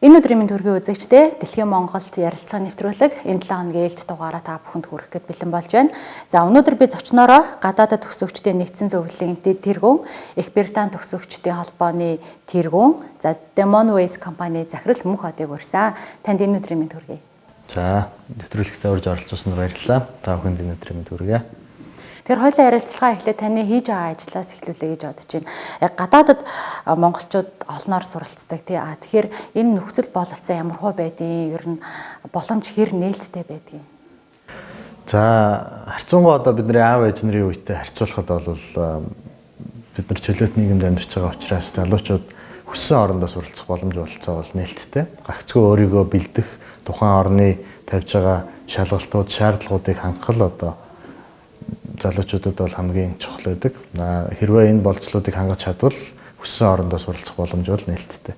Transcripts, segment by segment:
Энэ өдрийн мэнд хүргэе үзэгчдээ Дэлхийн Монголд ярилцлага нэвтрүүлэг энэ 7 хоногийн ээлж дугаараа та бүхэнд хүргэх гээд бэлэн болж байна. За өнөөдөр би зочноороо гадаадд төгсөгчдийн нэгдсэн зөвлөлийн тэргүүн, Их Британи төгсөгчдийн холбооны тэргүүн, за Demonways компани захирал Мөнх одыг урьсан. Танд энэ өдрийн мэнд хүргэе. За нэвтрүүлэгтээ урьж оролцсонд баярлалаа. Та бүхэнд энэ өдрийн мэнд хүргэе. Тэр хоёулаа ярилцлага эхлээд таны хийж байгаа ажлаас эхлүүлэе гэж бодож байна. Гадаадд монголчууд олноор суралцдаг тий. Тэгэхээр энэ нөхцөл бололцоо ямар хөө байдیں۔ Ер нь боломж хэр нээлттэй байдгийг. За харьцангуй одоо бидний аав ээж нарын үетэй харьцуулахад бол бид нар чөлөөт нийгэмд амьдарч байгаа учраас залуучууд хүссэн орондоо суралцах боломж бололцоо бол нээлттэй. Гагцгүй өөрийгөө бэлдэх, тухайн орны тавьж байгаа шалгалтууд, шаардлагуудыг хангах одоо залуучуудад бол хамгийн чухал байдаг. Хэрвээ энэ болцлуудыг хангаж чадвал хүссэн орондоо суралцах боломж бол нээлттэй.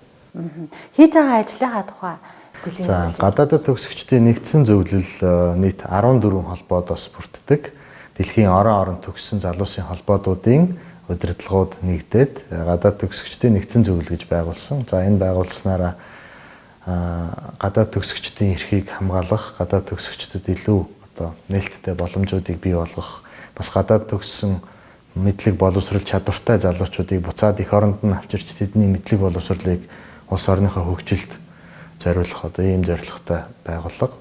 Хийж байгаа ажлынхаа тухай дэлгэрэнгүй. За гадаадд төгсөгчдийн нэгдсэн зөвлөл нийт 14 холбоодоос бүрддэг. Дэлхийн орон төгссөн залуусын холбоодуудын удирдлагууд нэгдээд гадаад төгсөгчдийн нэгдсэн зөвлөл гэж байгуулсан. За энэ байгуулснараа гадаад төгсөгчдийн эрхийг хамгаалах, гадаад төгсөгчдөд илүү одоо нээлттэй боломжуудыг бий болгох, бас гадаад төгссөн мэдлэг боловсрол чадвартай залуучуудыг буцаад эх оронд нь авчирч тэдний мэдлэг боловсролыг улс орныхоо хөгжилд зориулах одоо ийм зорилготой байгууллага.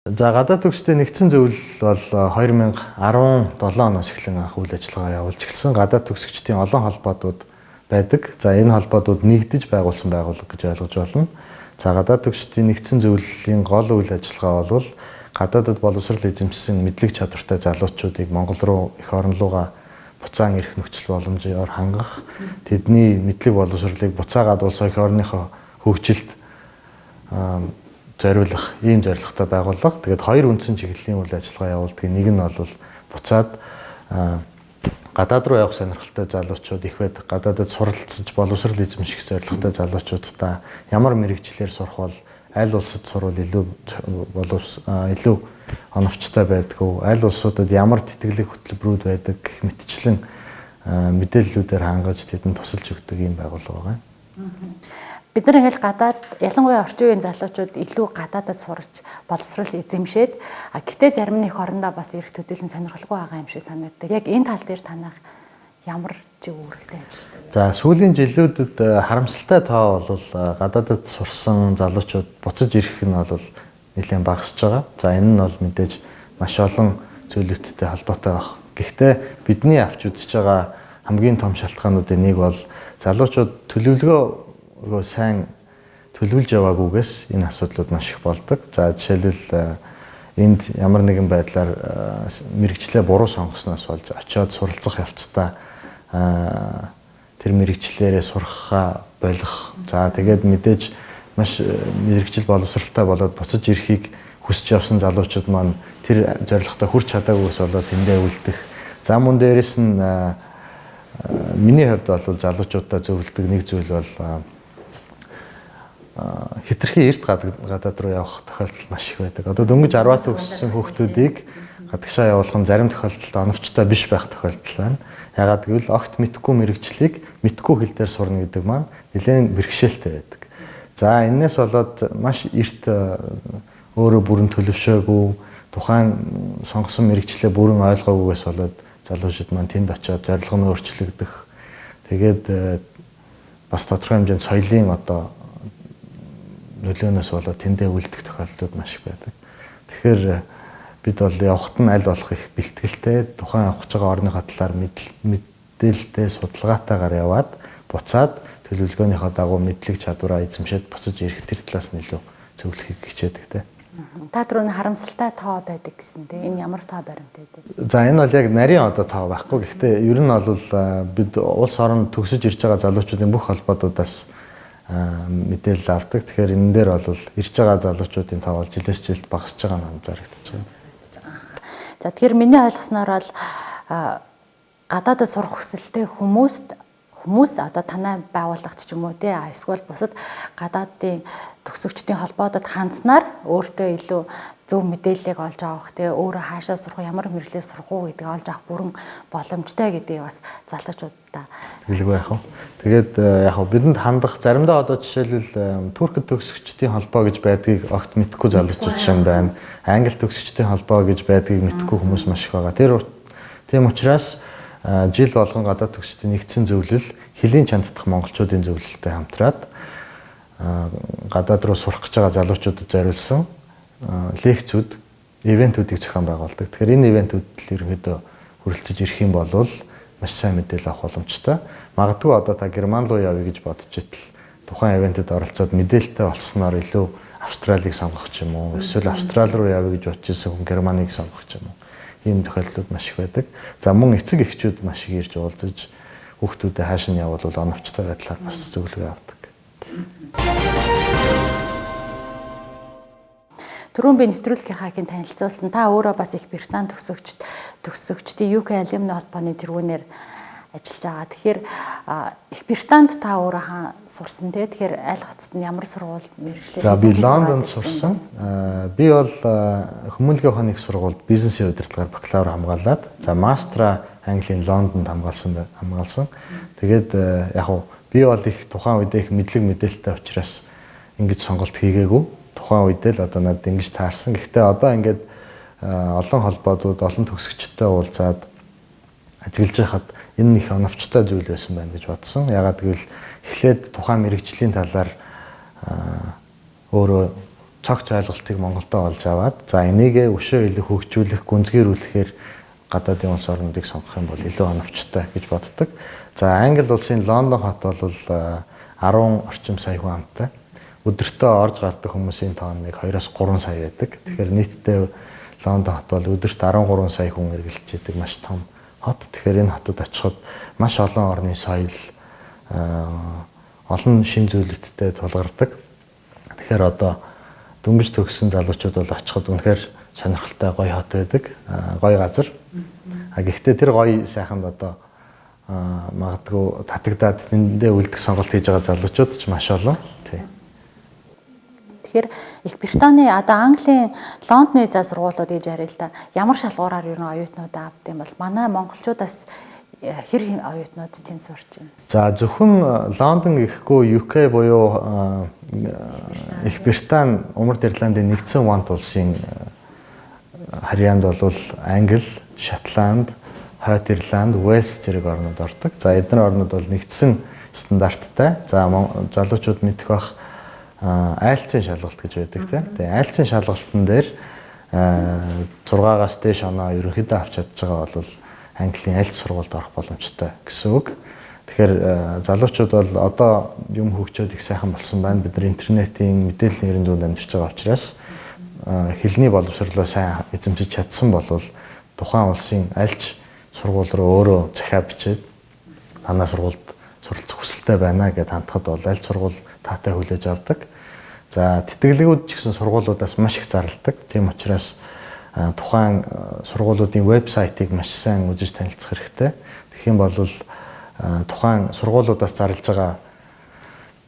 За гадаад төгсчдийн нэгдсэн зөвлөл бол 2017 оноос эхлэн анх үйл ажиллагаа явуулж эхэлсэн. Гадаад төгсөгчдийн олон холбоодууд байдаг. За энэ холбоодууд нэгдэж байгуулсан байгууллага гэж ойлгож байна. За гадаад төгсчдийн нэгдсэн зөвлөлийн гол үйл ажиллагаа бол гадаадд боловсрол эзэмшсэн мэдлэг чадвартай залуучуудыг Монгол руу эх орон руугаа буцаан ирэх нөхцөл боломжоор хангах, тэдний мэдлэг боловсролыг буцаагаад улс эх орныхоо хөгжилд зориулах ийм зорилготой байгууллага. Тэгээд хоёр үндсэн чиглэлийн үйл ажиллагаа явуулдаг. Нэг нь бол буцаад гадаад руу явах сонирхолтой залуучууд их байдаг. Гадаадд суралцж боловсрол эзэмших зорилготой залуучуудаа ямар мэрэгчлэр сурах бол аль улсад сурвал илүү оновчтой байдгүй, аль улсуудад ямар тэтгэлэг хөтөлбөрүүд байдаг гэх мэтчлэн мэдээллүүдээр хангаж тэдэнд тусалж өгдөг ийм байгууллага байна. Бид нар ингээл гадаад ялангуяа орчин үеийн залуучууд илүү гадаадд сурч боловсрол эзэмшээд гэтээ зарим нэг орондоо бас ирэх төдийлөн сонирхолгүй байгаа юм шиг санагддаг. Яг энэ тал дээр танах ямар жиг үүрэгтэй ажилладаг? За сүүлийн жилүүдэд харамсалтай тоо бол гадаадд сурсан залуучууд буцаж ирэх нь бол нэлээд багасж байгаа. За энэ нь бол мэдээж маш олон зүйлүүдтэй холбоотой байна. Гэхдээ бидний авч үзэж байгаа хамгийн том шалтгаануудын нэг бол залуучууд төлөвлөгөө сайн төлөвлөж яваагүйгээс энэ асуудлууд маш их болдог. За жишээлбэл энд ямар нэгэн байдлаар мэрэгчлээ буруу сонгосноос болж очиод суралцах явцдаа тэр мэрэгчлэрээ сурахаа болох. За тэгээд мэдээж маш мэрэгчл боловсралтай болоод буцаж ирэхийг хүсэж явсан залуучууд маань тэр зорилготой хүрч чадаагүйгээс болоод тэндээ үлдэх. За мөн дээрэс нь миний хувьд бол залуучуудаа зөвлөдөг нэг зүйл бол хитрхи эрт гадаад руу явах тохиолдол маш их байдаг. Одоо дөнгөж 10-аас төгссөн хүүхдүүдийг гадагшаа явуулах нь зарим тохиолдолд оновчтой биш байх тохиолдол байна. Ягаад гэвэл огт мэдхгүй мэрэгчлийг мэдхгүй хэл дээр сурна гэдэг маань нэлээд бэрхшээлтэй байдаг. За энэс болоод маш эрт өөрөө бүрэн төлөвшөөгүй, тухайн сонгосон мэрэгчлээ бүрэн ойлгоогүйгээс болоод залуучууд маань тэнд очиод зорилго нь өөрчлөгдөх. Тэгээд бас тодорхой хэмжээнд соёлын одоо нөлөөнөөс болоод тэндээ үлдэх тохиолдлууд маш их байдаг. Тэгэхээр бид бол явахт нь аль болох их бэлтгэлтэй, тухайн авах байгаа орныхоо талаар мэдээлэлтэй, судалгаатайгаар яваад буцаад төлөвлөгөөнийхөө дагуу мэдлэг чадвараа эзэмшээд буцаж ирэх тэр талаас нь илүү зөвлөхийг хичээдэг те. Та түрүүн харамсалтай тоо байдаг гэсэн те. Энэ ямар тоо баримттай байдаг? За энэ бол яг нарийн одоо тоо байхгүй. Гэхдээ ер нь бол бид улс оронд төгсөж ирж байгаа залуучуудын бүх холбоодуудаас мэдээлэл авдаг. Тэгэхээр энэ дээр бол ирж байгаа залуучуудын тоо бол жилээс жилд багасж байгаа нь анзаарэгдэж байна. За тэгэхээр миний ойлгосноор бол гадаадд сурах хүсэлтэй хүмүүс одоо танай байгууллагт ч юм уу те эсвэл бусад гадаадын төгсөгчдийн холбоодод хандсанаар өөртөө илүү зөв мэдээллийг олж авах, тэгээ өөрөө хаашаа сурах, ямар мэдлэгээ сурах уу гэдгийг олж авах бүрэн боломжтой гэдгийг бас залуучуудаа хэлгүй яах вэ. Тэгээд яг бидэнд хандах заримдаа одоо жишээлбэл туркд төгсөгчдийн холбоо гэж байдгийг огт мэдэхгүй залуучууд шин байна. Англи төгсөгчдийн холбоо гэж байдгийг мэдэхгүй хүмүүс маш их байгаа. Тийм учраас жил болгон гадаад төгсөгчдийн нэгдсэн зөвлөл хөлийн чанддах монголчуудын зөвлөлтөд хамтраад гадаад руу сурах гэж байгаа залуучуудад зориулсан лекцүүд, ивентүүдийг зохион байгуулдаг. Тэгэхээр энэ ивентүүдэд ерөнхийдөө хүрэлцэж ирэх юм бол маш сайн мэдээлэл авах боломжтой. Магадгүй одоо та Герман руу явъя гэж бодож итэл тухайн ивентэд оролцоод мэдээлэлтэй болсноор илүү Австралийг сонгох ч юм уу, эсвэл Австрали руу явъя гэж бодож ирсэн хүн Германыг сонгох ч юм уу. Ийм тохиолдлууд маш их байдаг. За мөн эцэг эхчүүд маш их ирж уулзаж хүүхдүүдэд хааш нь явуул оновчтой байдлаар бас зөвлөгөө авдаг. Түрүүн би нэвтрүүлгийн хаагийн танилцуулсан. Та өөрөө бас их Британи төгсөгчдийн UK алюмни холбооны тэргүүнээр ажиллаж байгаа. Тэгэхээр их Британд та өөрөө сурсан те. Тэгэхээр аль хотод ямар сургуульд мэргэжлээ? За би Лондонд сурсан. Би бол хүмүүнлэгийн ухааны их сургуульд бизнесийн удирдлагаар бакалавр хамгаалаад, за мастера Английн Лондонд хамгаалсан. Тэгээд яг уу би бол их тухайн үед их мэдлэг мэдээлэлтэй учраас ингэж сонголт хийгээгүй. Тухайн үед л одоо надад ингэж таарсан. Гэхдээ одоо ингээд олон холбоодууд, олон төгсөгчтэй уулзаад ажиллаж байхад энэ их оновчтой зүйл байсан байна гэж бодсон. Ягаад гэвэл эхлээд тухайн мэрэгжлийн талаар өөрөө цогц ойлголтыг Монголдо олж аваад, за энийгээ өшөө илүү хөгжүүлэх, гүнзгийрүүлэхээр гадаадын улс орнуудыг сонгох юм бол илүү оновчтой гэж боддог. За Англи улсын Лондон хот бол 10 орчим сая хүн амтай. Өдөртөө орж гардаг хүмүүсийн тоон нэг 2-3 сая байдаг. Тэгэхээр нийтдээ Лондон хот бол өдөрт 13 сая хүн эргэлж идэг маш том хот. Тэгэхээр энэ хотод очиход маш олон орны соёл, олон шин зүйлүүдтэй тулгардаг. Тэгэхээр одоо дөнгөж төгссөн залуучууд бол очиход үнэхээр сонирхолтой гоё хот байдаг, гоё газар. Гэхдээ тэр гоё сайханд одоо магадгүй татагдаад тэндээ үлдэх сонголт хийж байгаа залуучууд ч маш олон. Тийм. Тэгэхээр их Британий одоо Английн Лондоны за сургуулиуд гэж ярил л да. Ямар шалгуураар ер нь оюутнуудаа авд юм бол манай монголчуудаас хэр оюутнууд тэнд сурч байна? За зөвхөн Лондон гэхгүй UK буюу их Британи, Умард Ирландын нэгдсэн вант улсын харьяанд бол Англи, Шотланд, Хойд Ирланд, Уэльс зэрэг орнууд ордог. За эдгээр орнууд бол нэгдсэн стандарттай. За залуучууд мэдэх бах айлцын шалгалт гэж байдаг тийм. Тэгээ айлцын шалгалтын дээр 6-аас дээш оноо ерөнхийдөө авч чадж байгаа бол Английн айлц сургуульд орох боломжтой гэсэн үг. Тэгэхээр залуучууд бол одоо юм хөгжөөд их сайхан болсон байна. Бид нар интернетийн мэдээллийн 90% амьдарч байгаа учраас хэлний боловсролоо сайн эзэмшиж чадсан бол тухайн улсын айлч сургууль руу өөрөө захиа бичээд манай сургуульд суралцах хүсэлтэй байна гэдээ хандхад бол аль сургууль таатай хүлээж авдаг. За тэтгэлгүүд ч гэсэн сургуулиудаас маш их зарладаг. Тийм учраас тухайн сургуулиудын вебсайтыг маш сайн үзэж танилцах хэрэгтэй. Тэгэх юм бол тухайн сургуулиудаас зарлж байгаа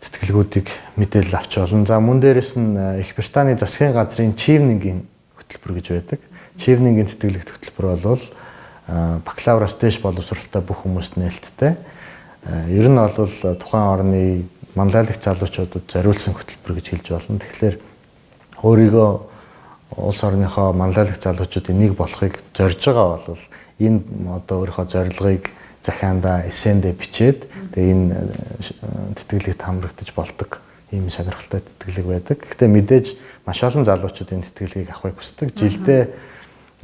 тэтгэлгүүдийг мэдээлэл авч болно. За мөн дээрэс нь Их Британий засгийн газрын Chevening-ийн хөтөлбөр гэж байдаг. Chevening-ийн тэтгэлэг хөтөлбөр бол бакалавраас дээш боловсролтой бүх хүмүүст нээлттэй. Ер нь бол тухайн орны манлайлагч залуучуудад зориулсан хөтөлбөр гэж хэлж болно. Тэгэхээр өөрийгөө улс орныхоо манлайлагч залуучуудын нэг болохыг зорж байгаа бол энэ одоо өөрийнхөө зорилгыг захиандаа эссендээ бичээд тэгээ энэ тэтгэлэгт хамрагдаж болдог ийм сонирхолтой тэтгэлэг байдаг. Гэхдээ мэдээж маш олон залуучууд энэ тэтгэлгийг авахыг хүсдэг. Жилдээ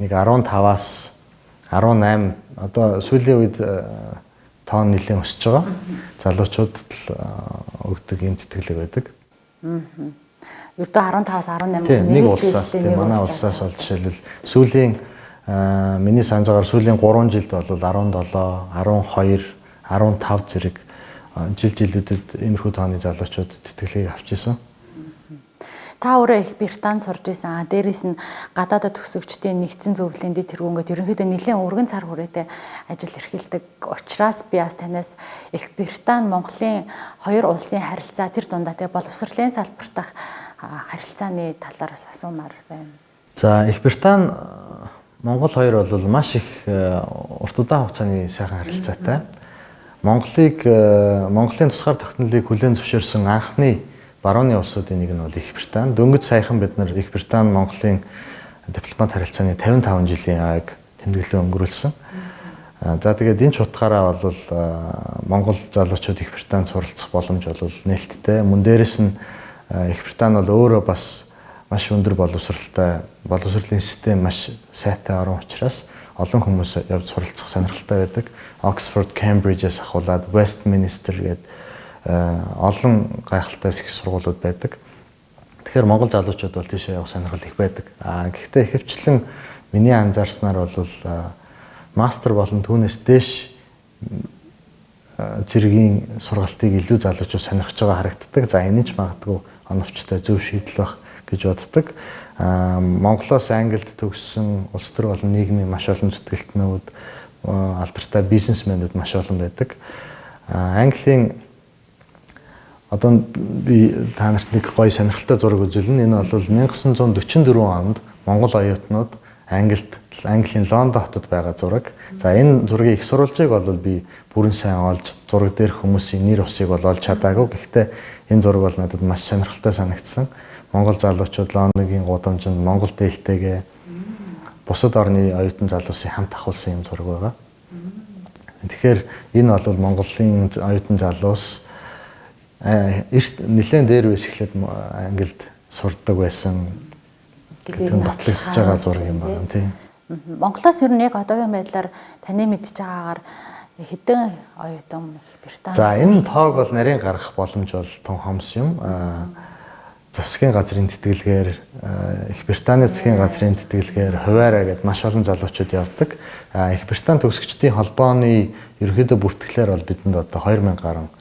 нэг 15-аас 18 одоо сүүлийн үед тоон нэлээд өсөж байгаа. Залуучуудад л өгдөг юм тэтгэлэг байдаг. Ердөө 15-аас 18 хүн нэг улсаас тийм манай улсаас бол жишээлбэл сүүлийн миний санаж байгаагаар сүүлийн 3 жилд бол 17, 12, 15 зэрэг жилүүдэд иймэрхүү тооны залуучууд тэтгэлгийг авч ирсэн. Та өөрөө их Британд сурж исэн. Дээрээс нь гадаадд төгсөгчдийн нэгдсэн зөвлөлийн дэд тэргүүнгээд ерөнхийдөө нэлээд өргөн цар хүрээтэй ажил эрхэлдэг. Учираас би бас танаас их Британд Монголын хоёр улсын харилцаа тэр дундаа тэгээ боловсролын салбартах харилцааны талаар бас асуумаар байна. За их Британи Монгол хоёр бол маш их урт удаан хугацааны сайхан харилцаатай. Монголын тусгаар тогтнолыг хүлээн зөвшөөрсөн анхны барууны улсуудын нэг нь бол Их Британи. Дөнгөж саяхан бид нар Их Британи Монголын дипломат харилцааны 55 жилийн аяг тэмдэглэлээ өнгөрүүлсэн. За тэгээд энэ ч утгаараа бол Монгол залуучууд Их Британд суралцах боломж бол нээлттэй. Мөн дээрэс нь Их Британи бол өөрөө бас маш өндөр боловсролын систем маш сайтай орн учраас олон хүмүүс явж суралцах сонирхолтой байдаг. Oxford, Cambridge-ээс ахуулаад Westminster гээд олон гайхалтай их сургуулиуд байдаг. Тэгэхээр Монгол залуучууд бол тийшээ явах сонирхол их байдаг. Гэхдээ ихэвчлэн миний анзаарснаар бол мастер болон түүнээс дээш зэргийн сургалтыг илүү залуучууд сонирхож байгаа харагддаг. За энэ ч магадгүй оновчтой зөв шийдэл байх гэж боддог. Монголоос Англид төгссөн улс төр болон нийгмийн маш олон зүтгэлтнүүд, алдартай бизнесмэнүүд маш олон байдаг. Английн одоо би та нарт нэг гоё сонирхолтой зураг үзүүлнэ. Энэ бол 1944 онд Монгол оюутнууд Английн Лондон хотод байгаа зураг. За энэ зургийн их сурвалжийг бол би бүрэн сайн олж зураг дээр хүмүүсийн нэр усыг бол олж чадаагүй. Гэхдээ энэ зураг бол надад маш сонирхолтой санагдсан. Монгол залуучууд Лондонгийн гудамжинд Монгол дээлтэйгээ бусад орны оюутан залуусын хамт ахуулсан юм зураг байгаа. Тэгэхээр энэ бол Монголын оюутан залуус нэлээд дээр үс эхлээд Англид сурдаг байсан гэдэг батлагсаж байгаа зураг юм байна тийм. Монголоос ер нь яг одоогийн байдлаар таны мэдж байгаагаар хэдэн оюутан Британи. За энэ тоог бол нарийн гаргах боломж бол тун хомс юм. Засгийн газрын тэтгэлгээр Их Британий засгийн газрын тэтгэлгээр хуваараа гэдээ маш олон залуучууд явдаг. Их Британи төгсөгчдийн холбооны ерөнхийдөө бүртгэлээр бол бидэнд одоо 2000 гаруй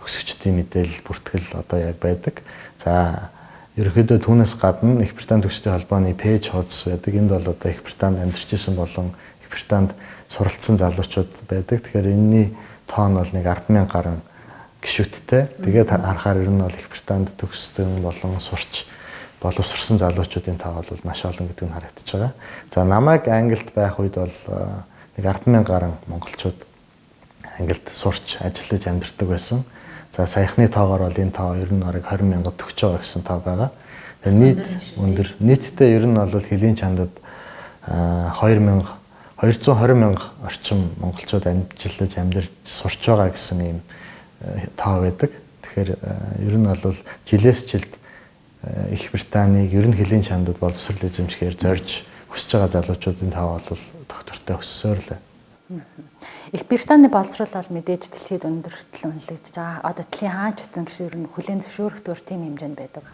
төгсөгчдийн мэдээлэл бүртгэл одоо яг байдаг. За ерөнхийдөө түүнээс гадна Их Британи төгсөгчдийн холбооны пэйж хуудас байдаг. Энд бол одоо Их Британд амьдарч исэн болон Их Британд суралцсан залуучууд байдаг. Тэгэхээр энэний тоон бол нэг 100000 гаруй гишүүдтэй. Тэгээд харахаар ер нь бол Их Британд төгссөн болон сурч боловсрсон залуучуудын тоо бол маш олон гэдэг нь харагдаж байгаа. За намайг Англид байх үед бол нэг 100000 гаруй монголчууд Англид сурч ажиллаж амьдардаг байсан. За саяхны тоогоор бол энэ тоо ер нь бараг 20000 төгсөж байгаа гэсэн тоо байгаа. Тэгээд нийт өндөр. Нийтдээ ер нь бол хэлийн чандад 220,000 орчим монголчууд ажиллаж амьдарч сурч байгаа гэсэн ийм тоо байдаг. Тэгэхээр ер нь бол жилээс жилд Их Британиг ер нь хэлийн чандад боловсрол эзэмшихээр зорж хүсэж байгаа залуучуудын тоо бол доктортой өссөөр л байна. Их Британий боловсрол бол мэдээж дэлхийд өндөртөл үнэлэгдэж байгаа. Одоо дэлхийн хаач утсан гişүүр ер нь хүлээн зөвшөөрөхдөөр тийм хэмжээнд байдаг.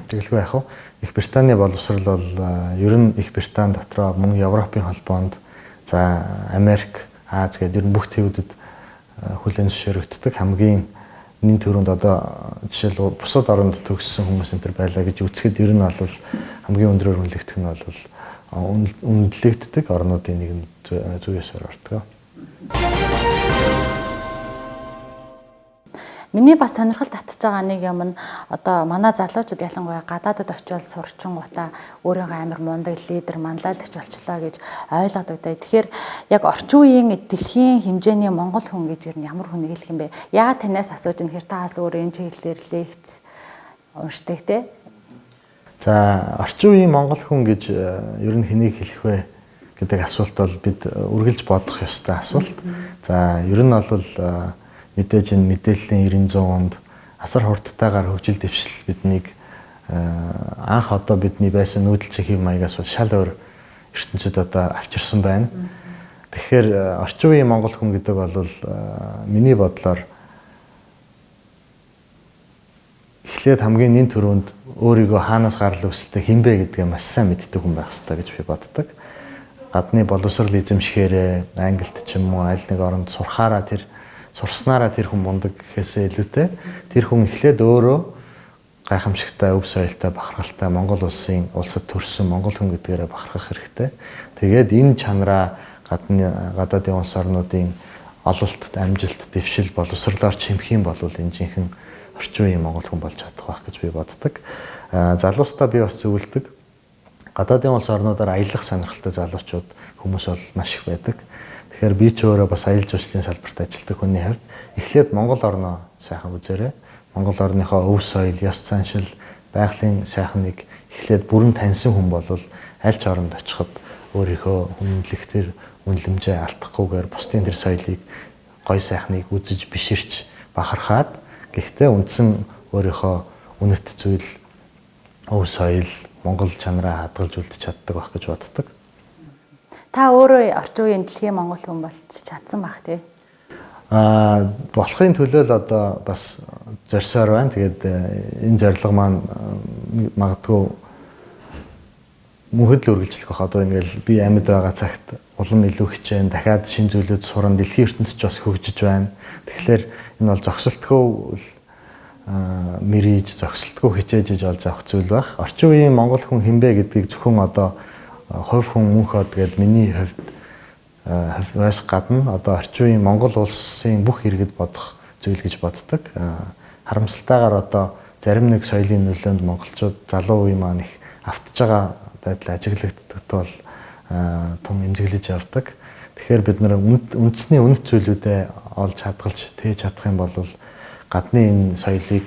Тэгэлгүй яах вэ? Их Британий боловсрол бол ер нь Их Британи дотроо мөн Европын холбоонд за Америк, Аз гэдэг ер нь бүх төвүүдэд хүлээн зөвшөөрөгддөг. Хамгийн нэн төрөнд одоо жишээл бусад оронд төгссөн хүмүүс энэ төр байлаа гэж үзэхэд ер нь бол хамгийн өндрөөр үнэлэгдэх нь бол үнэлэгддэг орнуудын нэг нь зүйсээр ордог. Миний бас сонирхол татж байгаа нэг юм нь одоо манай залуучууд ялангуяа гадаадд очиод сурчингуудаа өөрийгөө амар мундаг лидер, манлайлагч болчлаа гэж ойлгодог. Тэгэхээр яг орчин үеийн дэлхийн хэмжээний монгол хүн гэж ер нь ямар хүнийг хэлэх юм бэ? Яагаад танаас асууж юм хэр таас өөр энэ чиглэлээр лекц уншдаг те? За орчин үеийн монгол хүн гэж ер нь хэнийг хэлэх вэ гэдэг асуулт бол бид үргэлж бодох ёстой асуулт. За ер нь бол мэдээж энэ мэдээллийн 900 онд асар хурдтайгаар хөгжил дэвшил биднийг анх одоо бидний байсан нүүдэлчин хэв маягаас бол шал өөр ертөнцид одоо авчирсан байна. Тэгэхээр орчин үеийн монгол хүн гэдэг бол миний бодлоор эхлээд хамгийн нэн төрөнд өөрийгөө хаанаас гарал үүсэлтэй хинбэ гэдгээ маш сайн мэддэг хүн байх хэрэгтэй гэж би боддог. Гадны боловсрол эзэмшихээрээ Англид ч юм уу аль нэг оронд сурахаараа сурснараа тэр хүн мундаг гэхээсээ илүүтэй тэр хүн эхлээд өөрөө гайхамшигтай өв соёлтой бахархалтай Монгол улсад төрсэн монгол хүн гэдгээрээ бахархах хэрэгтэй. Тэгээд энэ чанараа гадаадын улс орнуудын ололт, амжилт, дэвшил, боловсрлоор чимэх юм бол энэ жинхэнэ орчин үеийн монгол хүн болж чадах байх гэж би боддог. Залуустаа би бас зөвлөдөг. Гадаадын улс орнуудаар аялах сонирхолтой залуучууд хүмүүс бол маш их байдаг. Тэгэхээр би ч өөрөө бас аялал жуулчлалын салбарт ажилладаг хүний хувьд эхлээд Монгол орноо сайхан үзээрэй. Монгол орныхоо өв соёл, ёс заншил, байгалийн сайхныг эхлээд бүрэн таньсан хүн бол аль ч оронд очиход өөрийнхөө хүндлэх тэр үнэлэмжээ алдахгүйгээр бусдын тэр соёлыг гоё сайхныг үзэж биширч бахархаад гэхдээ үндсэн өөрийнхөө үнэт зүйл өв соёл Монгол чанараа хадгалж үлдэж чаддаг байх гэж боддог. Та өөрөө орчин үеийн дэлхийн монгол хүн болж чадсан байх тий. Болохын төлөө л одоо бас зорьсоор байна. Тэгээд энэ зорилго маань магадгүй мөнхөд л үргэлжлэх байх. Одоо ингээл би амьд байгаа цагт улам илүү хичээн дахиад шин зүйлүүд суран дэлхийн ертөнцид бас хөгжиж байна. Тэгэхээр энэ бол зогсолтгүй мэрийж зогсолтгүй хичээж олж авах зүйл байх. Орчин үеийн монгол хүн хинбэ гэдгийг зөвхөн одоо хувь хүн мөнхөд гээд миний хувьд гадна одоо орчин үеийн Монгол улсын бүх иргэд бодох зүйл гэж боддог. Харамсалтайгаар одоо зарим нэг соёлын нөлөөнд монголчууд залуу үе маань их автж байгаа байдал ажиглагддаг бол том эмзэглэж явдаг. Тэгэхээр бид нэр үндэсний үнэт зүйлүүдээ олж хадгалж тээж чадах юм бол гадны энэ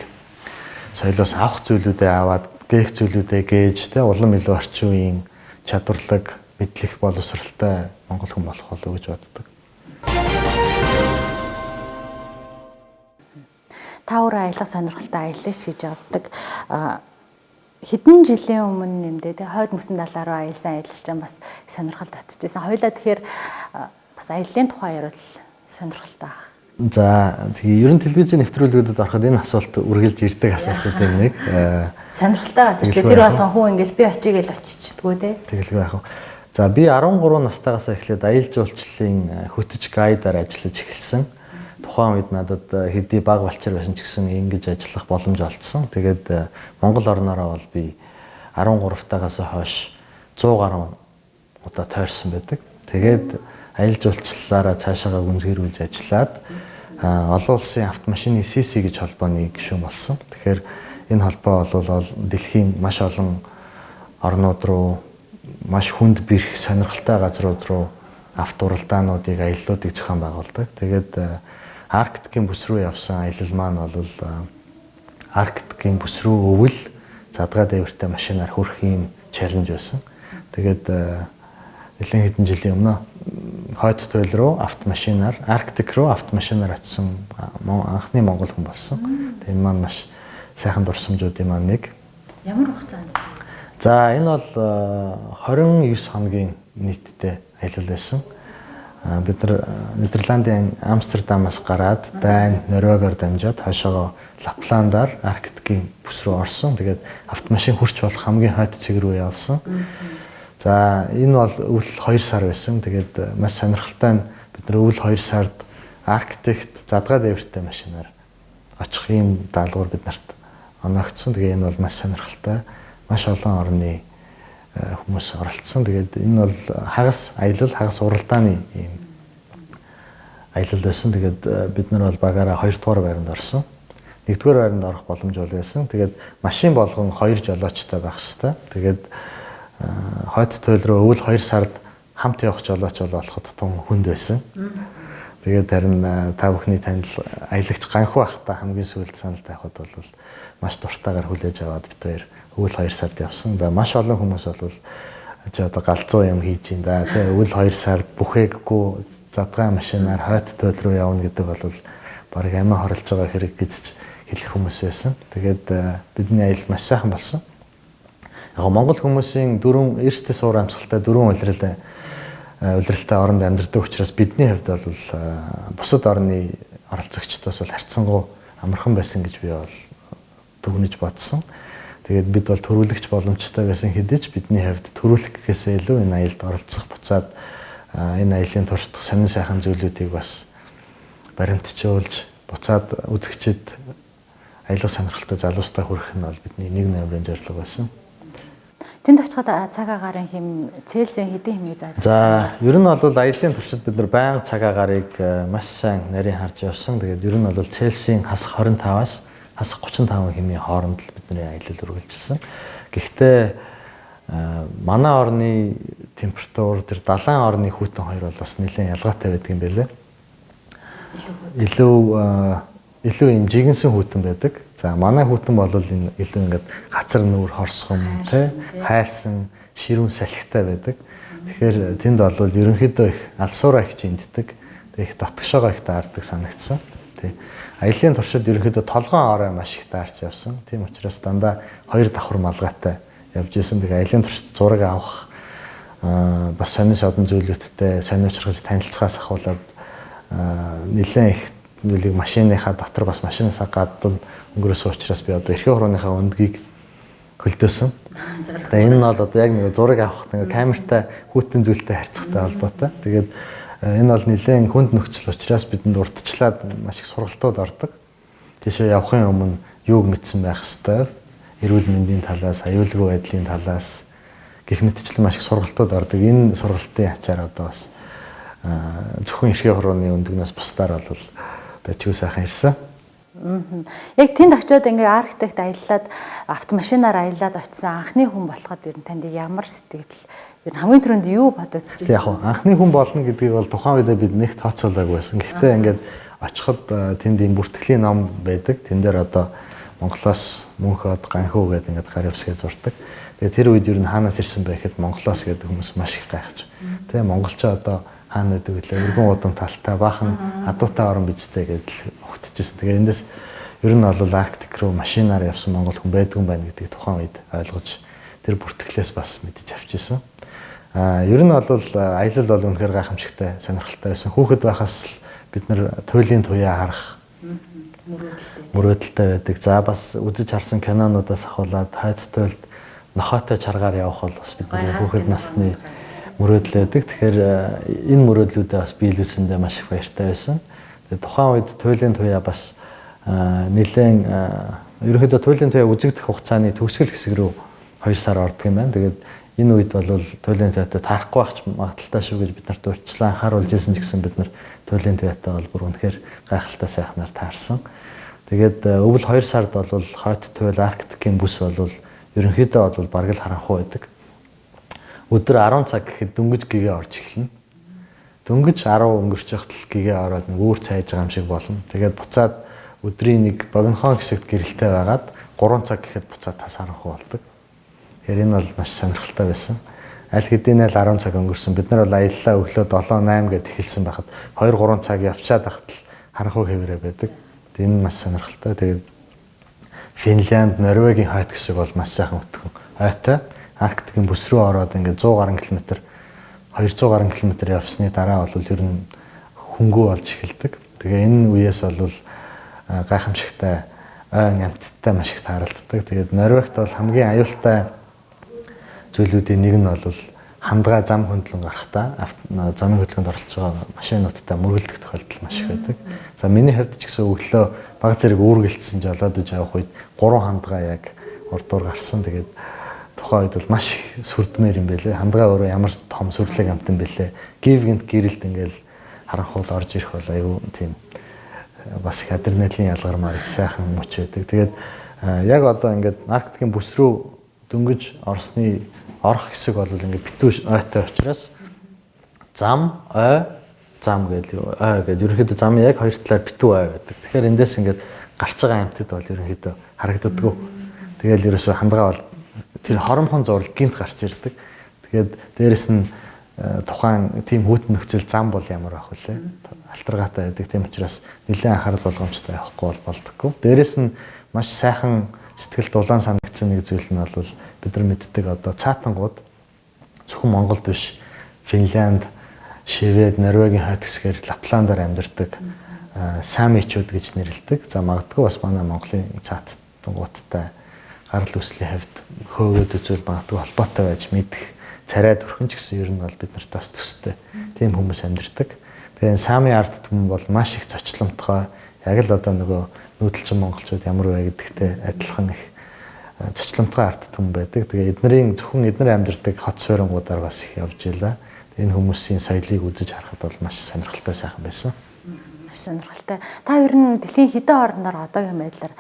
соёлоос авах зүйлүүдээ аваад гээх зүйлүүдээ гээж улам илүү орчин үеийн чадварлаг, мэдлэх боловсралтай монгол хүн болох болов гэж боддог. Та өөрөө аялах сонирхолтой аялал хийж явдаг. Хэдэн жилийн өмнө нэмдээ хойд мөсөн далаа руу аялсан аялалчаа бас сонирхол татчихсан. Хоёлаа тэгэхээр бас аяллаа тухай ярил сонирхолтой байна. За тэгээ ерөн телевизийн нэвтрүүлгүүдэд ороход энэ асуулт үргэлж ирдэг асуултууд нэг. Сонирхолтой газар. Тэр болсон хүн ингээл би очие гэж очичдгүү те. Тэгэлгүй яах вэ? За би 13 настайгаас эхлээд аялал жуулчлалын хөтөж гайдаар ажиллаж эхэлсэн. Тухайн үед надад хэдий баг балчир байсан ч гэсэн ингэж ажиллах боломж олдсон. Тэгээд Монгол орноороо бол би 13 тагаас хойш 100 гаруй удаа тойрсон байдаг. Тэгээд аялал жуулчлалаараа цаашаа гүнзгийрүүлж ажиллаад олон улсын автомашины CC гэж холбооны гишүүн болсон. Тэгэхээр энэ холбоо бол дэлхийн маш олон орнууд руу маш хүнд бэрх сонирхолтой газрууд руу автоуралдаануудыг аяллуудыг зохион байгуулдаг. Тэгээд Арктикийн бүс рүү явсан аялал маань бол Арктикийн бүс рүү өвөл задгаа дээвэртэй машинаар хүрэх юм чаленж байсан. Тэгээд нэлээд хэдэн жилийн өмнө хойд туйл руу автомашинаар Арктик руу автомашинаар очсон анхны монгол хүн болсон. Тэгээд энэ маань маш сайхан дурсамжуудын маань нэг. Ямар хугацаанд? За энэ бол 29 хоногийн нийтдээ аялал байсан. Бид нар Нидерландын Амстердамаас гараад Дани, Норвегиор дамжаад хойшоогоо Лапландаар Арктикийн бүс рүү орсон. Тэгээд автомашин хурч болох хамгийн хойд цэг рүү явсан. За энэ бол өвөл 2 сар байсан. Тэгээд маш сонирхолтой нь бид нар өвөл 2 сард Арктикт задгаа дээвэртэй машинаар очих юм даалгавар бид нарт оногдсон. Тэгээд энэ бол маш сонирхолтой. Маш олон орны хүмүүс оролцсон. Тэгээд энэ бол хагас аялал, хагас уралдааны юм аялал байсан. Тэгээд бид нар бол багаараа 2 дугаар байранд орсон. 1-р байранд орох боломж бол байсан. Тэгээд машин болгон 2 жолоочтой байх хэрэгтэй. Тэгээд хойд туйл руу өвөл 2 сард хамт явах жолооч болоход том хүнд байсан. Тэгээд харин та бүхний танил аялагч ганхуу байхдаа хамгийн сүүлд санал тавихад бол маш дуртайгаар хүлээж аваад бид хоёр өвөл 2 сард явсан. За маш олон хүмүүс бол чи одоо галзуу юм хийж ин да тий өвөл 2 сард бүхээггүй задгаа машинаар хойд туйл руу явна гэдэг бол барыг амиа хорлож байгаа хэрэг гэж хэлэх хүмүүс байсан. Тэгээд бидний аялал маш сайхан болсон. Яг Монгол хүмүүсийн дөрвөн эрсдэл суур амьсгалтай дөрвөн улиралтай оронд амьдардаг учраас бидний хувьд бол бусад орны оролцогчдоос бол харьцангуй амархан байсан гэж би бол дүгнэж бодсон. Тэгээд бид бол төрүүлэгч боломжтой байсан хэдий ч бидний хувьд төрүүлэх гэхээсээ илүү энэ аялалд оролцох буцаад энэ аялын туршдах сонин сайхан зүйлүүдийг бас баримтжуулж буцаад үзэгчид аялал сонирхолтой залуустай хүрэх нь бол бидний нэг номерын зорилго байсан. Тэнд очиход цаг агарын хэм Цельсийн хэдийн хэмээг зааж. За, ер нь бол аяллаа туршид бид нар байнга цаг агаарыг маш сайн нарийн харж явсан. Тэгээд ер нь бол Цельсийн хасах 25-аас хасах 35 хэмээн хооронд л бидний аялал үргэлжилсэн. Гэхдээ манай орны температур тэр далайн орны хүйтэн хоёр бол бас нэлээд ялгаатай байдаг юм байлээ. Илүү юм жигэнсэн хүйтэн байдаг. За манай хүйтэн бол энэ илүү ингээд гацар нүүр хорсгом тий хайрсан ширүүн салхитай байдаг. Тэгэхээр тэнд бол ерөнхийдөө их алсуураа их жинддэг. Тэг их дотгошоогоо их даардаг санагдсан. Тий. Аяллаа туршид ерөнхийдөө толгоон орой маш их даарч явсан. Тийм учраас дандаа 2 давхар малгайтай явж исэн. Тэгээ аяллаа туршид зураг авах бас сонин шодон зүйлүүдтэй сониучрахж танилцахаас ахуулаад нэлээд их нүлийг машиныхаа дотор бас машинасаа гадна өнгөрөөсөн учраас би одоо эрхээ хурууныхаа өндгийг хөлдөөсөн. Тэгээ энэ нь бол одоо яг нэг зураг авах нэг камертай хүүтэн зүйлтэй харьцахтай холбоотой. Тэгээд энэ бол нэлээд хүнд нөхцөл учраас бидэнд урдчлаад маш их сургалтууд ордог. Тийшээ явахын өмнө юуг мэдсэн байх ёстой, эрүүл мэндийн талаас, аюулгүй байдлын талаас гэх мэтчлэн маш их сургалтууд ордог. Энэ сургалтын ачаар одоо бас зөвхөн эрхээ хурууны өндгнөөс бусдаар бол бачгүй сайхан ирсэн. Яг тэнд очиод ингээ архитект аяллаад автомашинаар аяллаад очисан анхны хүн болоход ер нь танд ямар сэтгэл ер нь хамгийн түрүүнд юу бодож ирсэн? Яг анхны хүн болно гэдгийг бол тухайн үедээ бид нэг тооцоолоогүй байсан. Гэхдээ ингээд очиход тэнд ийм бүртгэлийн ном байдаг. Тэн дээр одоо Монголоос мөнхөд ганхуу гэдэг ингээд гар явсгээ зурдаг. Тэгээ тэр үед ер нь хаанаас ирсэн бэ гэхэд Монголоос гэдэг хүмүүс маш их гайхаж. Тэгээ монголч одоо хаана гэдэг вэ? Өргөн удан талтай баахан адуутай орон бичтэй гэдэл ухтчихсэн. Тэгээ эндээс ер нь бол Арктик руу машинаар явсан монгол хүн байдгүй юм байна гэдгийг тухайн үед ойлгож тэр бүртгэлээс бас мэдэж авчихсан. Ер нь бол аялал бол үнэхээр гайхамшигтай, сонирхолтой байсан. Хүүхэд байхаас л бид нар туйлын туяа харах мөрөөдөлтэй байдаг. За бас үзэж харсан кинонуудаас ахуулаад хойд туйлд нохойтой чаргаар явах бол бас бидний хүүхэд насны мөрөөдөл байдаг. Тэгэхээр энэ мөрөөдлүүдээ бас биелүүлсэндээ маш их баяртай байсан. Тэгээ тухайн үед туйлын туяа бас нэлээд ерөнхийдөө туйлын туяа үзэгдэх хугацааны төгсгөл хэсэг рүү 2 сар ордог юм байна. Тэгээд энэ үед бол туйлын туяатай таарахгүй байх магадaltaй шүү гэж бид нарт урьдчилан анхааруулж ирсэн ч гэсэн бид нар туйлын туяатай бол бүр үнэхээр гайхалтай сайхнаар таарсан. Тэгээд өвөл 2 сард бол хойд туйл Арктикийн бүс бол ерөнхийдөө бол бараг л харанхуй байдаг. Өдөр 10 цаг гэхэд дөнгөж гэгээ орж эхэлнэ. Дөнгөж 10 өнгөрч явахад л гэгээ ороод нэг үүр цайж байгаа юм шиг болно. Тэгээд буцаад өдрийн нэг богинохон хэсэгт гэрэлтэй байгаад 3 цаг гэхэд буцаад тас харанхуй болдог. Тэгэхээр энэ бол маш сонирхолтой байсан. Аль хэдийн л 10 цаг өнгөрсөн. Бид нар бол аяллаа өглөө 7-8 гэд эхэлсэн байхад 2-3 цаг явчаад байхад л харанхуй хэвээрээ байдаг. Энэ маш сонирхолтой. Тэгээд Финлянд, Норвегийн хойд хэсэг бол маш сайхан өтгөн. Ойтой Арктикийн бүс рүү ороод ингээд 100 гаруй км, 200 гаруй км явсны дараа бол ер нь хөнгөө болж эхэлдэг. Тэгээ энэ үеэс бол гайхамшигтай ойн амьтдтай маш их тааралддаг. Тэгээд Норвегт бол хамгийн аюултай зүйлүүдийн нэг нь бол хандгай зам хөндлөн гарахтаа замын хөдөлгөөнд оролцож байгаа машинуудтай мөргөлдөх тохиолдол маш их байдаг. За миний хувьд ч гэсэн өглөө баг зэрэг үүргэлцсэн ч олоодож явах үед 3 хандгай яг урдуур гарсан. Тэгээд тухайн үед бол маш их сүрдмээр юм байлээ. Хандгай өөрөө ямар том сүрлэг амтан бэлээ. Гівгэнт гэрэлт ингээл харанхууд орж ирэх бол аюу тийм бас их адреналин ялгармаар их сайхан мөч байдаг. Тэгээд яг одоо ингээд Арктикийн бүс рүү дөнгөж орсны орох хэсэг бол ингээд битүү ойтой учраас зам гэдэг ерөнхийдөө замын яг хоёр талаар битүү ой байдаг. Тэгэхээр эндээс ингээд гарч байгаа амьтад бол ерөнхийдөө харагддаггүй. Тэгэл ерөөсөө хандгаа бол тэр хоромхон зурлал гинт гарч ирдэг. Тэгээд дээрэс нь тухайн тийм хүүтэн нөхцөл зам бол ямар байх вүлээ? Алтаргаатай байдаг. Тийм учраас нэлээд анхаарал болгоомжтой явахгүй бол болдоггүй. Дээрэс нь маш сайхан сэтгэл дулаан санагдсан нэг зүйл нь бол бид нар мэддэг одоо цаатангууд зөвхөн Монголд биш Финлянд, Швед, Норвегийн хойд хэсгээр Лапландаар амьдардаг самичууд гэж нэрлэдэг. За магадгүй бас манай Монголын цаатангуудтай гарал үүслийн хавьд хөөгөөд үзүүл магадгүй холбоотой байж мэдэх царай төрхөн ч гэсэн ер нь бол бид нарт бас төстэй тийм хүмүүс амьдардаг. Тэгээ сами арт түмэн бол маш их зочломтгой яг л одоо нөгөө нүүдэлчин монголчууд ямар вэ гэдэгтэй адилхан их зочломтгой ардт хүн байдаг. Тэгээ зөвхөн эдгээр амьдардаг хот суурингуудаар бас их явж байлаа. Энэ хүмүүсийн соёлыг үзэж харахад бол маш сонирхолтой сайхан байсан. Маш сонирхолтой. Та ер нь дэлхийн хэдэн орноор одоогийн байдлаар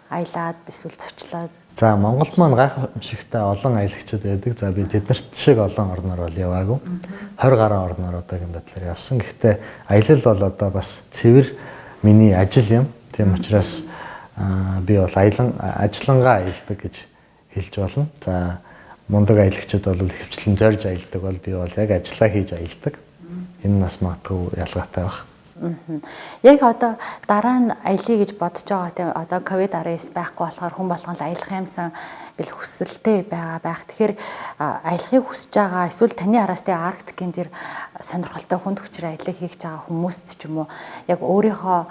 аялаад эсвэл зочлоод? За Монголд маань гайхамшигтай олон аялагчид байдаг. За би тэднэрт шиг олон орноор бол яваагүй. 20 гаруй орноор одоогийн байдлаар явсан. Гэхдээ аялал бол одоо бас цэвэр миний ажил юм. Тийм учраас би бол ажиллангаа аялдаг гэж хэлж болно. За мундаг аялагчид бол хөвчлэн зорж аялдаг бол би бол яг ажиллаа хийж аялдаг. Энэ нас магадгүй ялгаатай баг. Яг одоо дараа нь аялье гэж бодож байгаа тийм одоо COVID-19 байхгүй болохоор хүн болгон аялах юмсан гэл хүсэлтэй байх. Тэгэхээр аялахыг хүсэж байгаа эсвэл таны араас тэ Арктикийн тэр сонирхолтой хүнд хүчээр аялал хийж байгаа хүмүүст ч юм уу яг өөрийнхөө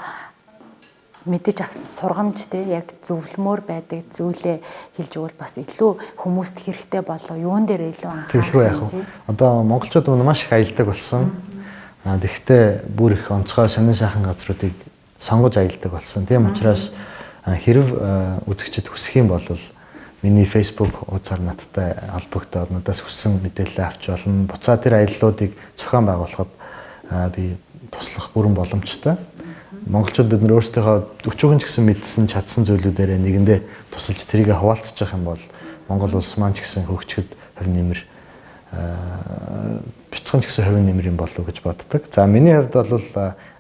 мэдэж авсан сургамж те яг зөвлөмөр байдаг зүйлээ хэлж өгвөл бас илүү хүмүүст хэрэгтэй болов юун дээр илүү анхаарах яг уу. Одоо монголчууд маш их аялдаг болсон. Тэгэхдээ бүр их онцгой сонин сайхан газруудыг сонгож аялдаг болсон. Тийм учраас хэрв үзэгчид хүсэх юм бол миний Facebook хуудасаар надтай холбогдоод надаас хүссэн мэдээлэл авч болно. Буцаа тэр аяллуудыг зохион байгуулахад би туслах бүрэн боломжтой. Монголчууд бид нар өөрсдийнхөө 40% ч гэсэн мэдсэн чадсан зүйлүүдээр нэгэндээ тусалж тэрийг хуваалцчих юм бол Монгол улс маань ч гэсэн хөгжөхөд хувь нэмэр бяцхан ч гэсэн хувийн нэмэр юм болов гэж боддог. За миний хувьд бол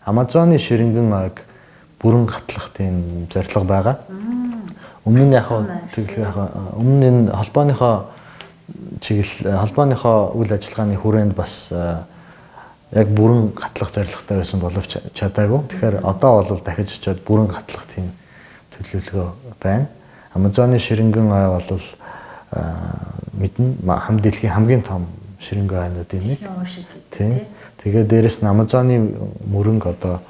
Амазоны ширэнгэн ойг бүрэн гатлах тийм зорилго байгаа. Өмнө нь өмнө энэ холбооныхоо үйл ажиллагааны хүрээнд бас яг бүрэн гатлах зорилготой байсан боловч чадаагүй. Тэгэхээр одоо бол дахиж очиод бүрэн гатлах тийм төлөвлөгөө байна. Амазоны ширэнгэн ой бол мэднэ дэлхийн хамгийн том ширэнгэн ойнуудын нэг. Тийм. Тэгээд дээрэс нь Амазоны мөрөнг одоо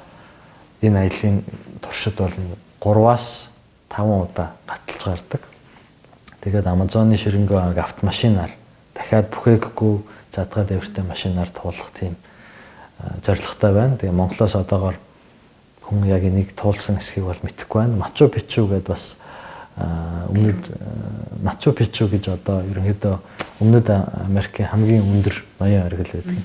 энэ аяллаа туршид бол 3-аас 5 удаа гаталж гардаг. Тэгээд Амазоны ширэнгэн ойг автомашинаар дахиад бүхээггүй задгаа дээвэртэй машинаар туулах тийм зорилготой байна. Тэгээ Монголоос одоогоор хүн яг энийг туулсан хэсгийг бол мэдэхгүй байна. Мачу Пичу гэдээ бас өмнөд Мачу Пичу гэж одоо ерөнхийдөө өмнөд Америкийн хамгийн өндөр ноён оргил байдаг.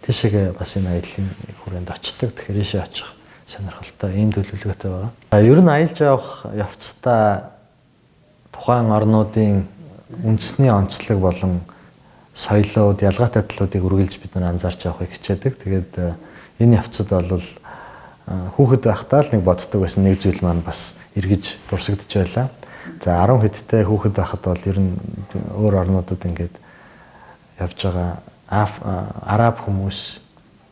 Тийшээ бас энэ аяллаа хүрээнд очдог. Тэгэхээр ийшээ очих сонирхолтой ийм төлөвлөгөөтэй байгаа. Ер нь аялж явах явцдаа тухайн орнуудын үндэсний онцлог болон соёлууд, ялгаатай талуудыг үргэлж бид нар анзаарч явахыг хичээдэг. Тэгээд энэ явцад бол хүүхэд байхдаа л нэг боддог байсан нэг зүйл маань бас эргэж дурсагдж байлаа. За 10 хэдтэй хүүхэд байхад бол ер нь өөр орнуудад ингээд явж байгаа араб хүмүүс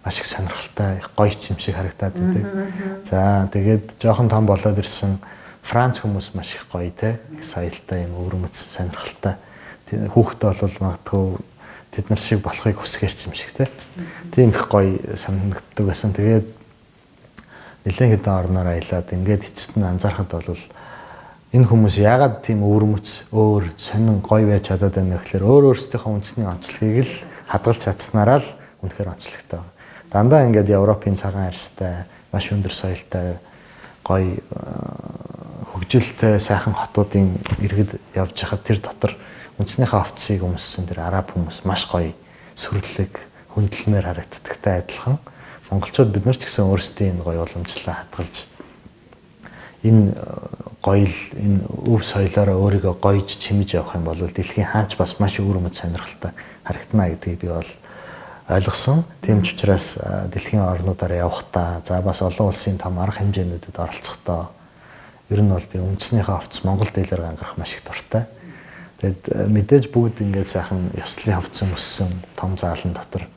маш их сонирхолтой, гоё юм шиг харагдаад байдаг. За тэгээд жоохон том болоод ирсэн Франц хүмүүс маш их гоё те, соёлтой юм өвөрмөц сонирхолтой. Хүүхэд бол магадгүй тэд нар шиг болохыг хүсгэрч юм шиг те. Тийм их гоё санагддаг байсан. Тэгээд нэлээд хэдэн орноор аялаад ингээд эцэст нь анзаархад бол энэ хүмүүс яагаад тийм өвөрмөц өөр сонин гоё байж чадаад байна гэхээр өөрсдийнхөө үндэсний онцлогийг л хадгалж чадсанараа л үнэхээр онцлогтой. Дандаа ингээд Европын цагаан арьстай, маш өндөр соёлтой, гоё хөгжилтэй сайхан хотуудын иргэд явж хахад тэр дотор үндэснийхээ овцыг өмссөн тэр араб хүмүүс маш гоё сүрлэг хөндлөмөр харагддагтай адилхан монголчууд бид нар ч гэсэн өөрсдийн энэ гоё уламжлалаа хадгалж энэ гоё энэ өв соёлоороо өөрийгөө гоёж чимэж явах юм бол дэлхийн хаач бас маш өвөрмөц сонирхолтой харагдана гэдгийг би бол ойлгосон. Тийм ч учраас дэлхийн орнуудаар явахдаа за бас олон улсын том арга хэмжээнүүдэд оролцохдоо ер нь бол би үндэснийхээ овц Монгол дээлээр ангарах маш их дуртай. Тэгэд мэдээж бүгд ингээд сайхан ёслолын хувцас өмссөн том заалан дотор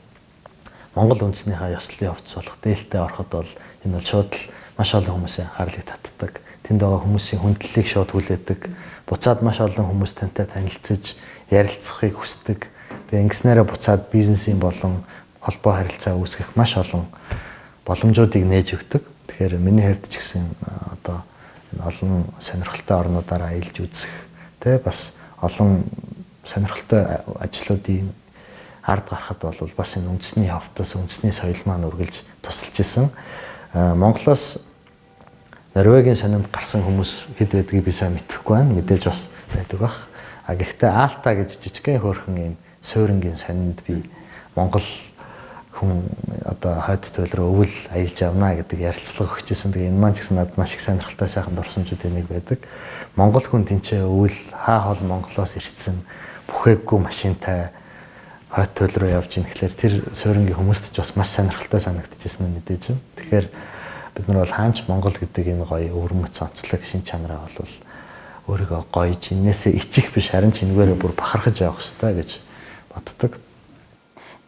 Монгол үндэснийхээ ёслолын хувцас болох дээлтэй ороход бол энэ бол шууд л маш олон хүмүүсийн анхаарлыг татдаг. Тэнд байгаа хүмүүсийн хүндлэлийг шууд хүлээдэг. Буцаад маш олон хүмүүс тантай танилцж ярилцахыг хүсдэг. Тэгээ ингэснээрээ буцаад бизнесийн болон холбоо харилцаа үүсгэх маш олон боломжуудыг нээж өгдөг. Тэгэхээр миний хувьд ч гэсэн одоо энэ олон сонирхолтой орнуудаар аялж үзэх тэ бас олон сонирхолтой ажлуудын ард гарахад бол бас энэ үндэсний хавтас, үндэсний соёл маань үргэлж тусалж исэн. Монголоос Норвегийн сонинд гарсан хүмүүс хэд байдгийг би сайн мэдэхгүй байна. Мэдээж бас байдаг бах. А гэхдээ Aalta гэж жижигхэн хөөрхөн юм суурингийн сонинд би Монгол хүн одоо хойд туйл руу өвөл аялж явна гэдэг ярилцлага өгчээсэн. Тэгээ энэ маань ч гэсэн надад маш их сонирхолтой сайхан дурсамжуудын нэг байдаг. Монгол хүн тэнцээ өвөл хаа хол Монголоос ирсэн бүхээггүй машинтай хойд туйл руу явж ийн гэхлээр тэр суурингийн хүмүүст ч бас маш сонирхолтой санагдчихсэн нь мэдээж юм. Тэгэхээр бид нар бол хаач Монгол гэдэг энэ гоё өвөрмөц онцлог шин чанараа бол өөрийгөө гоё чинээсээ ичих биш харин чингээрээ бүр бахархаж явах хэрэгтэй гэж боддог.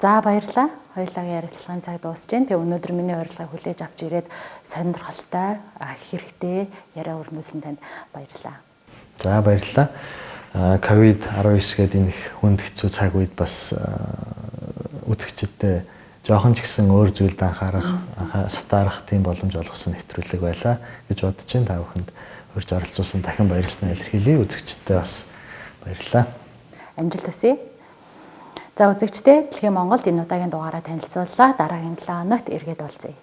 За баярлалаа. Хоёулаагийн ярилцлагын цаг дуусж байна. Тэгээ өнөөдөр миний урилгыг хүлээж авч ирээд сонирхолтой хэрэгтэй яриа өрнүүлсэн танд баярлалаа. За баярлалаа. COVID-19 гэдэг энэ их хүнд хэцүү цаг үед бас үзэгчдэд жоохон ч гэсэн өөр зүйлд анхаарах, сатаарах тийм боломж олгосон нэвтрүүлэг байлаа гэж бодож байна. Та бүхэнд урьж оролцуулсан дахин баярлалаа илэрхийлье. Үзэгчдэд бас баярлалаа. Амжилт хүсье. За үзэгчдээ Дэлхийн Монголд энэ удаагийн дугаараа танилцууллаа. Дараагийн 7 хоногт эргээд уулзъя.